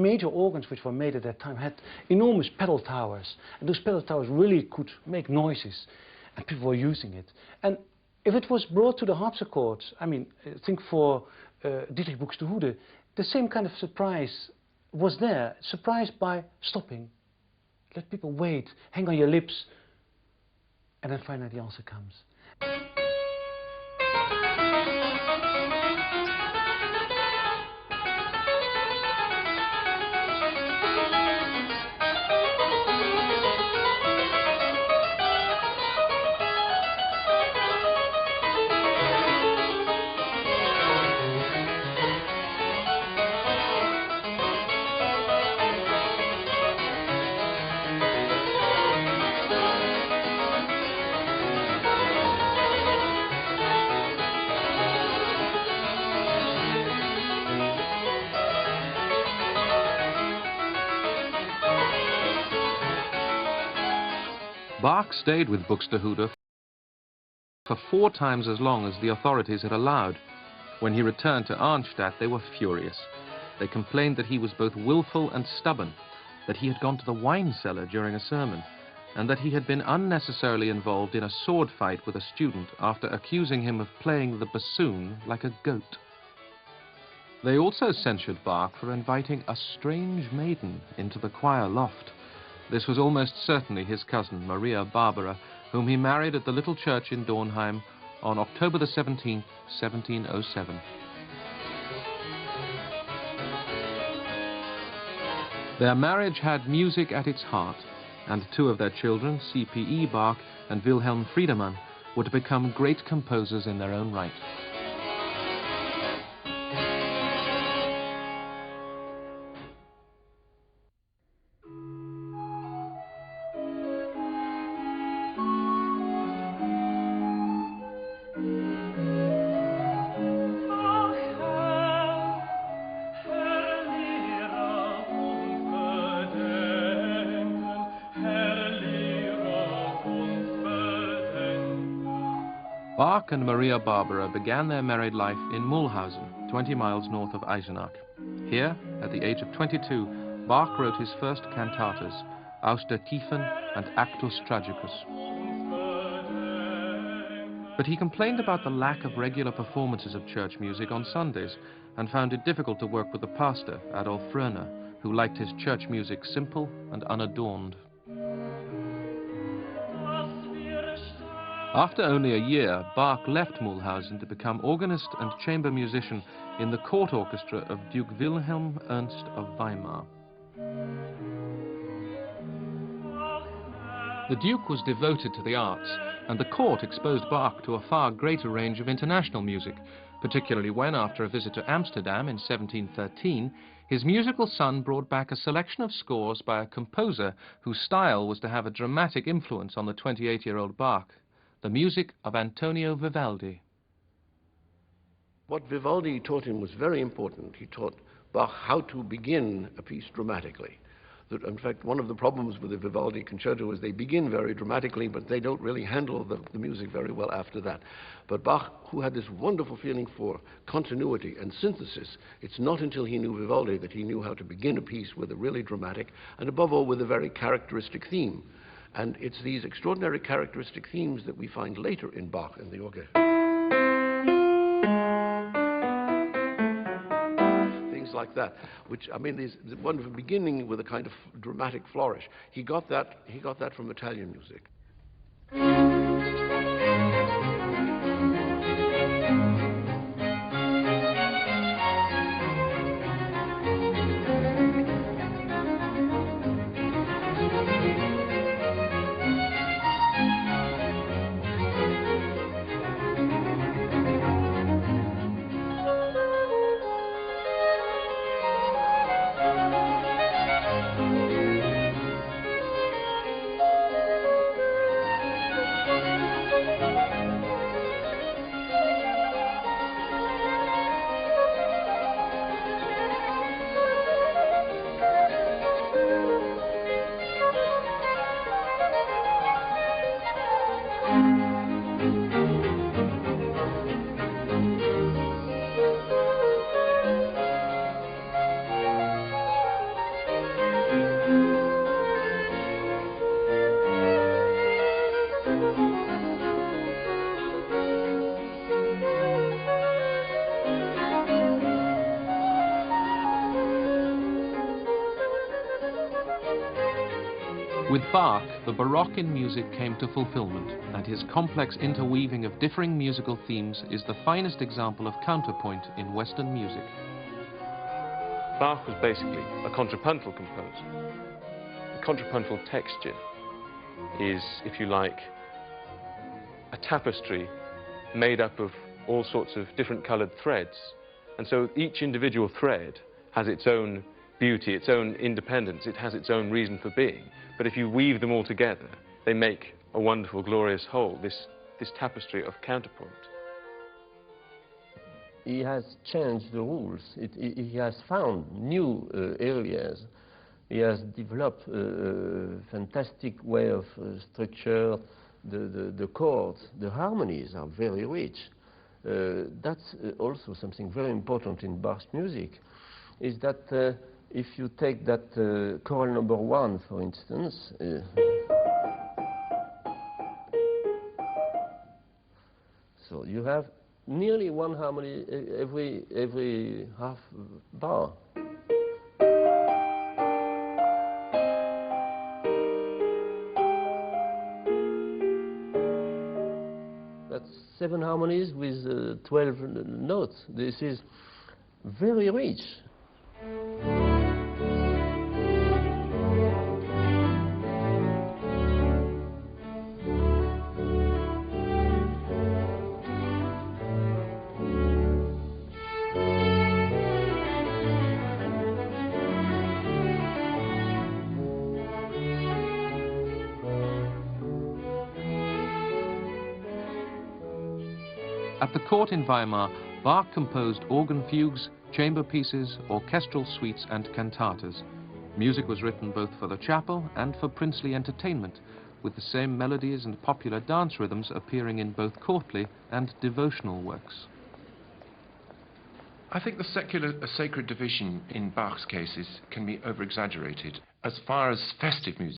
Major organs which were made at that time had enormous pedal towers, and those pedal towers really could make noises, and people were using it. And if it was brought to the harpsichord, I mean, think for Dietrich Buxtehude, the same kind of surprise was there. Surprised by stopping, let people wait, hang on your lips, and then finally the answer comes. Bach stayed with Buxtehude for 4 times as long as the authorities had allowed. When he returned to Arnstadt, they were furious. They complained that he was both willful and stubborn, that he had gone to the wine cellar during a sermon, and that he had been unnecessarily involved in a sword fight with a student after accusing him of playing the bassoon like a goat. They also censured Bach for inviting a strange maiden into the choir loft. This was almost certainly his cousin, Maria Barbara, whom he married at the little church in Dornheim on October the 17th, 1707. Their marriage had music at its heart, and 2 of their children, C.P.E. Bach and Wilhelm Friedemann, would become great composers in their own right. Bach and Maria Barbara began their married life in Mulhausen, 20 miles north of Eisenach. Here, at the age of 22, Bach wrote his first cantatas, Aus der Tiefen and Actus Tragicus. But he complained about the lack of regular performances of church music on Sundays and found it difficult to work with the pastor, Adolf Fröner, who liked his church music simple and unadorned. After only a year, Bach left Mulhausen to become organist and chamber musician in the court orchestra of Duke Wilhelm Ernst of Weimar. The Duke was devoted to the arts, and the court exposed Bach to a far greater range of international music, particularly when, after a visit to Amsterdam in 1713, his musical son brought back a selection of scores by a composer whose style was to have a dramatic influence on the 28-year-old Bach. The music of Antonio Vivaldi. What Vivaldi taught him was very important. He taught Bach how to begin a piece dramatically. That, in fact, one of the problems with the Vivaldi concerto is they begin very dramatically, but they don't really handle the music very well after that. But Bach, who had this wonderful feeling for continuity and synthesis, it's not until he knew Vivaldi that he knew how to begin a piece with a really dramatic, and above all with a very characteristic theme. And it's these extraordinary characteristic themes that we find later in Bach and the organ. Things like that, which, I mean, there's the wonderful beginning with a kind of dramatic flourish. He got that from Italian music. With Bach, the Baroque in music came to fulfillment, and his complex interweaving of differing musical themes is the finest example of counterpoint in Western music. Bach was basically a contrapuntal composer. The contrapuntal texture is, if you like, a tapestry made up of all sorts of different coloured threads. And so each individual thread has its own beauty, its own independence, it has its own reason for being. But if you weave them all together, they make a wonderful, glorious whole, this tapestry of counterpoint. He has changed the rules. He has found new areas. He has developed a fantastic way of structure. The chords, the harmonies are very rich. That's also something very important in Bach's music, is that if you take that choral number 1, for instance, so you have nearly one harmony every half bar. That's 7 harmonies with 12 notes. This is very rich. At the court in Weimar, Bach composed organ fugues, chamber pieces, orchestral suites and cantatas. Music was written both for the chapel and for princely entertainment, with the same melodies and popular dance rhythms appearing in both courtly and devotional works. I think the secular sacred division in Bach's cases can be over-exaggerated. As far as festive music